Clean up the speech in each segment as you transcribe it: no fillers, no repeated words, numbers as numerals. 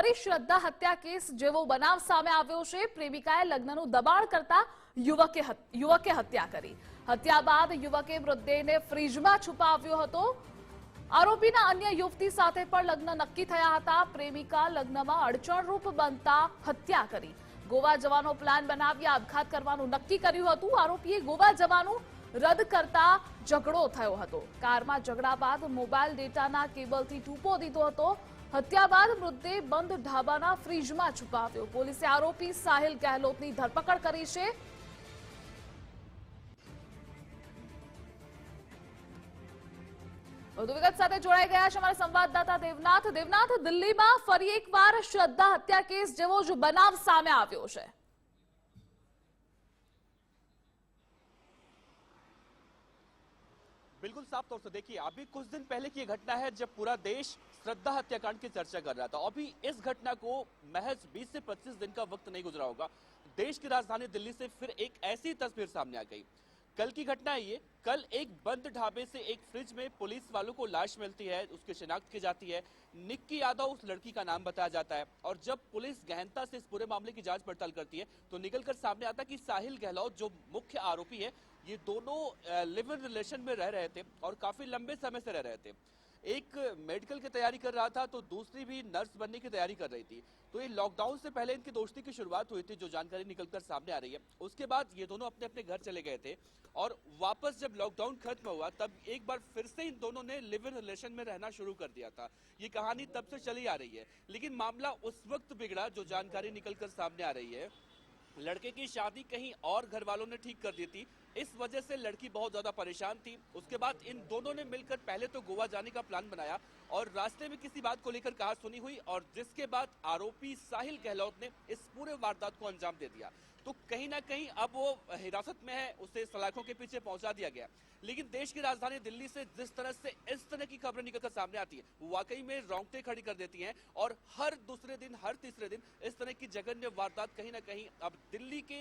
ફરી શ્રદ્ધા હત્યા કેસ જેવો બનાવ સામે આવ્યો છે। પ્રેમિકાએ લગ્નનું દબાણ કરતા યુવકે હત્યા કરી। હત્યા બાદ યુવકે મૃતદેહને ફ્રીજમાં છુપાવ્યો હતો। આરોપીના અન્ય યુવતી સાથે પણ લગ્ન નક્કી થયા હતા। પ્રેમિકા લગ્નમાં અડચણરૂપ બનતા હત્યા કરી। ગોવા જવાનો પ્લાન બનાવી આપઘાત કરવાનું નક્કી કર્યું હતું। આરોપીએ ગોવા જવાનું રદ કરતા ઝઘડો થયો હતો। કારમાં ઝઘડા બાદ મોબાઈલ ડેટાના કેબલથી ટૂંપો દીધો હતો। હત્યા બાદ મૃતદેહ બંધ ઢાબાના ફ્રીજમાં છુપાવ્યો। પોલીસે આરોપી સાહિલ ગેહલોતની ધરપકડ કરી છે। વધુ વિગત સાથે જોડાઈ ગયા છે અમારા સંવાદદાતા દેવનાથ। દેવનાથ, દિલ્હીમાં ફરી એકવાર શ્રદ્ધા હત્યા કેસ જેવો જ બનાવ સામે આવ્યો છે। बिल्कुल साफ तौर से देखिए, अभी कुछ दिन पहले की घटना है जब पूरा देश श्रद्धा हत्याकांड की चर्चा कर रहा था। अभी इस घटना को महज 20 से 25 दिन का वक्त नहीं गुजरा होगा, देश की राजधानी दिल्ली से फिर एक ऐसी तस्वीर सामने आ गई। कल की घटना है ये। कल एक बंद ढाबे से एक फ्रिज में पुलिस वालों को लाश मिलती है, उसकी शिनाख्त की जाती है। निक्की यादव उस लड़की का नाम बताया जाता है और जब पुलिस गहनता से इस पूरे मामले की जांच पड़ताल करती है तो निकलकर सामने आता है कि साहिल गहलोत जो मुख्य आरोपी है, ये दोनों लिव इन रिलेशन में रह रहे थे और काफी लंबे समय से रह रहे थे। एक मेडिकल की तैयारी कर रहा था तो दूसरी भी नर्स बनने की तैयारी कर रही थी। तो ये लॉकडाउन से पहले इनकी दोस्ती की शुरुआत हुई थी, जो जानकारी निकलकर सामने आ रही है। उसके बाद ये दोनों अपने अपने घर चले गए थे और वापस जब लॉकडाउन खत्म हुआ तब एक बार फिर से इन दोनों ने लिव इन रिलेशन में रहना शुरू कर दिया था। ये कहानी तब से चली आ रही है, लेकिन मामला उस वक्त बिगड़ा जो जानकारी निकलकर सामने आ रही है। लड़के की शादी कहीं और घर वालों ने ठीक कर दी थी, इस वजह से लड़की बहुत ज्यादा परेशान थी। उसके बाद इन दोनों ने मिलकर पहले तो गोवा जाने का प्लान बनाया और रास्ते में किसी बात को लेकर कहासुनी हुई और जिसके बाद आरोपी साहिल गहलोत ने इस पूरे वारदात को अंजाम दे दिया। तो कहीं ना कहीं अब वो हिरासत में है, उसे सलाखों के पीछे पहुंचा दिया गया। लेकिन देश की राजधानी दिल्ली से जिस तरह से इस तरह की खबरें निकलकर सामने आती है, वो वाकई में रोंगटे खड़ी कर देती हैं और हर दूसरे दिन, हर तीसरे दिन इस तरह की जघन्य वारदात कहीं ना कहीं अब दिल्ली के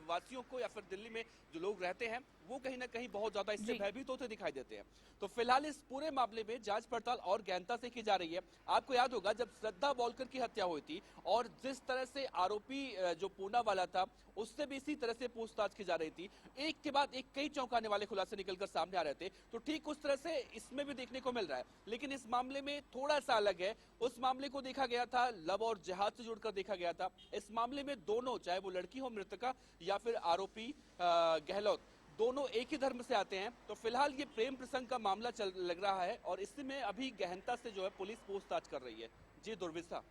वासियों को या फिर दिल्ली में जो लोग रहते हैं वो कहीं ना कहीं बहुत ज्यादा इससे भयभीत होते दिखाई देते हैं। तो फिलहाल इस पूरे मामले में जांच पड़ताल और गहनता से की जा रही है। आपको याद होगा जब श्रद्धा बोलकर की हत्या हुई थी और जिस तरह से आरोपी जो पूना वाला था उससे भी इसी तरह से पूछताछ की जा रही थी, एक के बाद एक कई चौंकाने वाले खुलासे निकलकर सामने आ रहे थे। तो ठीक उस तरह से इसमें भी देखने को मिल रहा है, लेकिन इस मामले में थोड़ा सा अलग है। उस मामले को देखा गया था लव और जिहाद से जुड़कर देखा गया था। इस मामले में दोनों, चाहे वो लड़की हो मृतका या फिर आरोपी गहलोत, दोनों एक ही धर्म से आते हैं। तो फिलहाल ये प्रेम प्रसंग का मामला चल लग रहा है और इसमें अभी गहनता से जो है पुलिस पूछताछ कर रही है। जी दुर्विसा।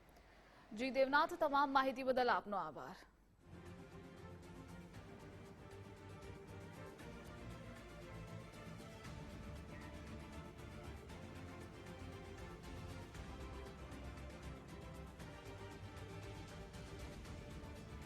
जी देवनाथ, तमाम माहिती बदल आपनो आभार।